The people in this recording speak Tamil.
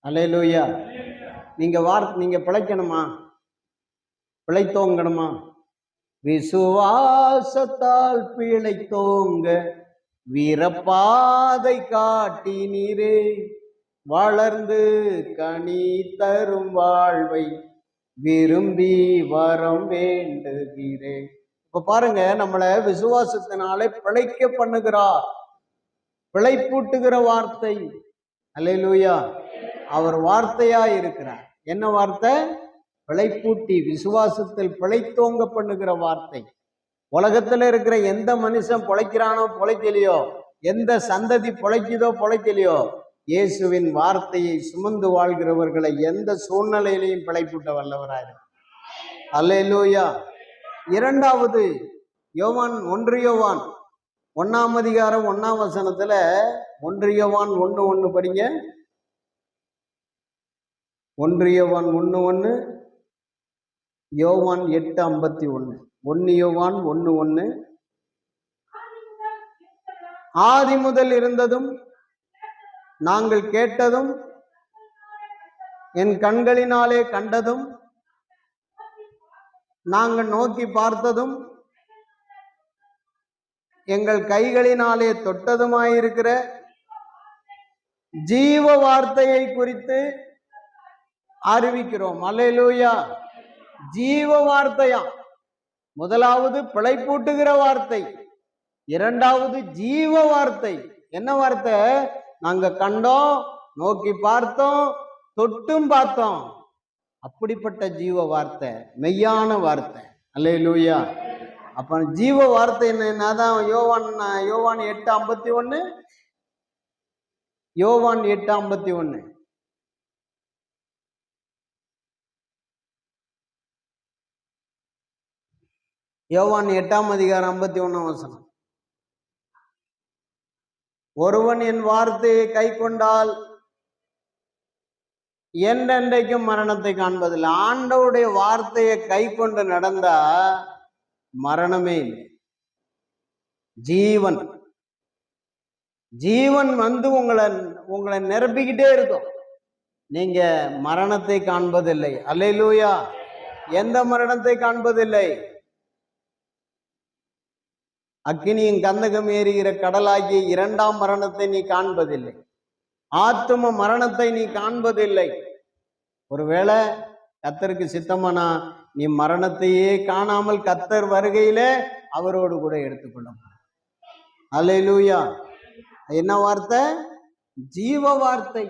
அல்லேலூயா. நீங்க பிழைக்கணுமா? பிழைத்தோங்கணுமா? விசுவாசத்தால் பிழைத்தோங்க வீரப்பாதை காட்டினீரே, வளர்ந்து கனி தரும் வாழ்வை விரும்பி வரம் வேண்டுகிறேன். இப்ப பாருங்க, நம்மளை விசுவாசத்தினாலே பிழைக்க பண்ணுகிறார். பிழைப்பூட்டுகிற வார்த்தை. அல்லேலூயா. அவர் வார்த்தையா இருக்கிறார். என்ன வார்த்தை? பிழைப்பூட்டி விசுவாசத்தில் பிழைத்தோங்க பண்ணுகிற வார்த்தை. உலகத்துல இருக்கிற எந்த மனுஷன் பிழைக்கிறானோ பிழைக்கலையோ, எந்த சந்ததி பிழைக்குதோ பிழைக்கலையோ, இயேசுவின் வார்த்தையை சுமந்து வாழ்கிறவர்களை எந்த சூழ்நிலையிலையும் பிழைப்பூட்ட வல்லவராயிரு. அல்லேலூயா. இரண்டாவது யோவான் 1 யோவான் 1ஆம் அதிகாரம் 1ஆம் வசனத்துல 1 யோவான் 1:1 படிங்க. 1 யோவான் 1:1, யோவான் 8:51. 1 யோவான் 1:1. ஆதி முதல் இருந்ததும் நாங்கள் கேட்டதும் என் கண்களினாலே கண்டதும் நாங்கள் நோக்கி பார்த்ததும் எங்கள் கைகளினாலே தொட்டதுமாயிருக்கிற ஜீவ வார்த்தையை குறித்து அறிவிக்கிறோம். அல்லேலூயா. ஜீவ வார்த்தையா? முதலாவது பிழைப்பூட்டுகிற வார்த்தை, இரண்டாவது ஜீவ வார்த்தை. என்ன வார்த்தை? நாங்க கண்டோம், நோக்கி பார்த்தோம், தொட்டும் பார்த்தோம். அப்படிப்பட்ட ஜீவ வார்த்தை, மெய்யான வார்த்தை. அல்லேலூயா. அப்ப ஜீவ வார்த்தை என்னதான்? யோவான் 8:51. யோவான் 8:51. யோவான் 8ஆம் அதிகாரம் 51ஆம் வசனம். ஒருவன் என் வார்த்தையை கை கொண்டால் என்றென்றைக்கும் மரணத்தை காண்பதில்லை. ஆண்டவருடைய வார்த்தையை கை கொண்டு நடந்தா மரணமே இல்லை. ஜீவன் ஜீவன் வந்து உங்களை நிரப்பிக்கிட்டே இருக்கும். நீங்க மரணத்தை காண்பதில்லை. அல்லேலூயா. எந்த மரணத்தை காண்பதில்லை? அக்கினியின் கந்தகம் ஏறுகிற கடலாகிய 2ஆம் மரணத்தை நீ காண்பதில்லை. ஆத்தும மரணத்தை நீ காண்பதில்லை. ஒருவேளை கர்த்தருக்கு சித்தமானா நீ மரணத்தையே காணாமல் கர்த்தர் வருகையில அவரோடு கூட எடுத்துக்கொள்ள. அல்லேலூயா. என்ன வார்த்தை? ஜீவ வார்த்தை.